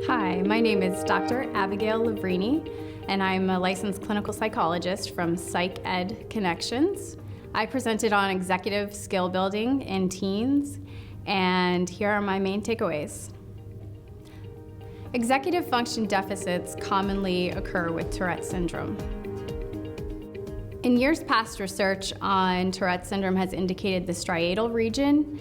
Hi, my name is Dr. Abigail Levrini, and I'm a licensed clinical psychologist from Psych Ed Connections. I presented on executive skill building in teens, and here are my main takeaways. Executive function deficits commonly occur with Tourette syndrome. In years past, research on Tourette syndrome has indicated the striatal region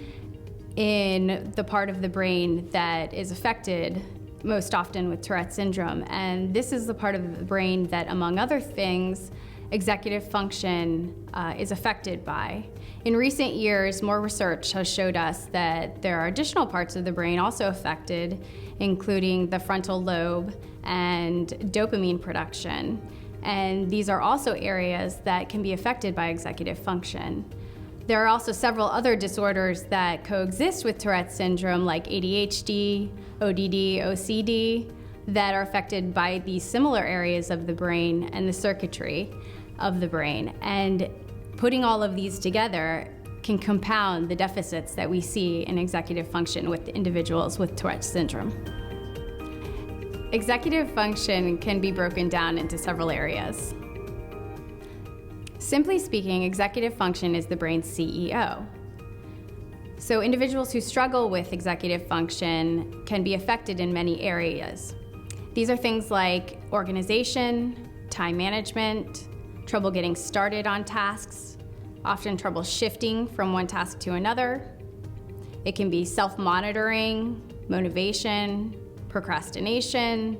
in the part of the brain that is affected most often with Tourette syndrome. And this is the part of the brain that, among other things, executive function is affected by. In recent years, more research has showed us that there are additional parts of the brain also affected, including the frontal lobe and dopamine production. And these are also areas that can be affected by executive function. There are also several other disorders that coexist with Tourette syndrome, like ADHD, ODD, OCD, that are affected by these similar areas of the brain and the circuitry of the brain. And putting all of these together can compound the deficits that we see in executive function with individuals with Tourette syndrome. Executive function can be broken down into several areas. Simply speaking, executive function is the brain's CEO. So individuals who struggle with executive function can be affected in many areas. These are things like organization, time management, trouble getting started on tasks, often trouble shifting from one task to another. It can be self-monitoring, motivation, procrastination.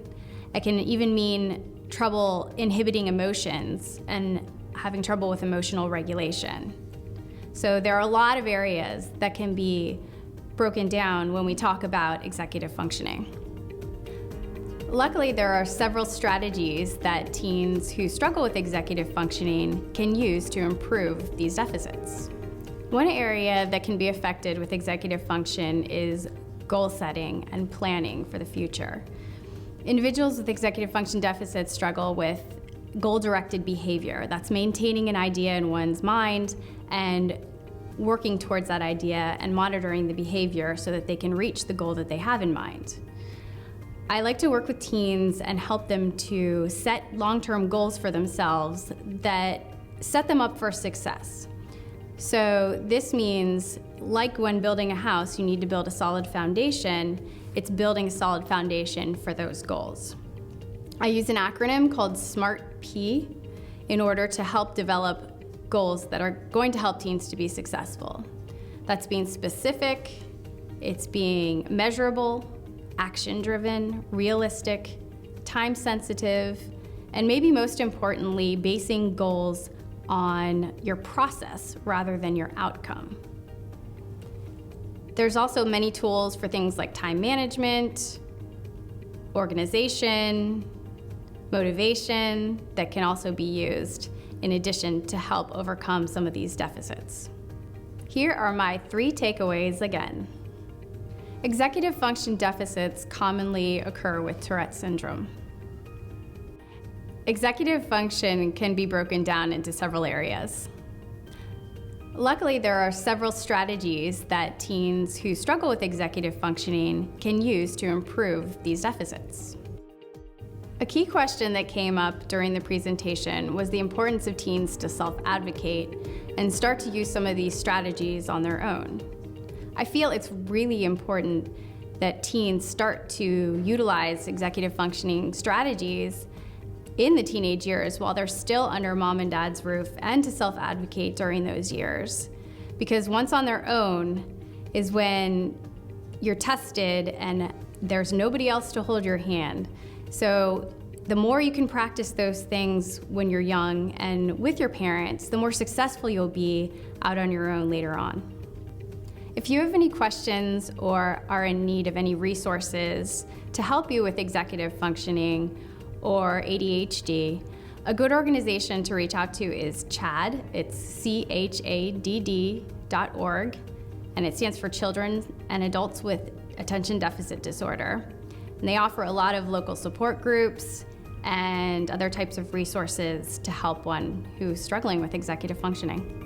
It can even mean trouble inhibiting emotions and having trouble with emotional regulation. So there are a lot of areas that can be broken down when we talk about executive functioning. Luckily, there are several strategies that teens who struggle with executive functioning can use to improve these deficits. One area that can be affected with executive function is goal setting and planning for the future. Individuals with executive function deficits struggle with goal-directed behavior. That's maintaining an idea in one's mind and working towards that idea and monitoring the behavior so that they can reach the goal that they have in mind. I like to work with teens and help them to set long-term goals for themselves that set them up for success. So this means, like when building a house, you need to build a solid foundation. It's building a solid foundation for those goals. I use an acronym called SMART-P in order to help develop goals that are going to help teens to be successful. That's being specific, it's being measurable, action-driven, realistic, time-sensitive, and maybe most importantly, basing goals on your process rather than your outcome. There's also many tools for things like time management, organization, motivation that can also be used in addition to help overcome some of these deficits. Here are my 3 takeaways again. Executive function deficits commonly occur with Tourette syndrome. Executive function can be broken down into several areas. Luckily, there are several strategies that teens who struggle with executive functioning can use to improve these deficits. A key question that came up during the presentation was the importance of teens to self-advocate and start to use some of these strategies on their own. I feel it's really important that teens start to utilize executive functioning strategies in the teenage years while they're still under mom and dad's roof, and to self-advocate during those years. Because once on their own is when you're tested and there's nobody else to hold your hand. So the more you can practice those things when you're young and with your parents, the more successful you'll be out on your own later on. If you have any questions or are in need of any resources to help you with executive functioning or ADHD, a good organization to reach out to is CHADD. It's CHADD.org, and it stands for Children and Adults with Attention Deficit Disorder. And they offer a lot of local support groups and other types of resources to help one who's struggling with executive functioning.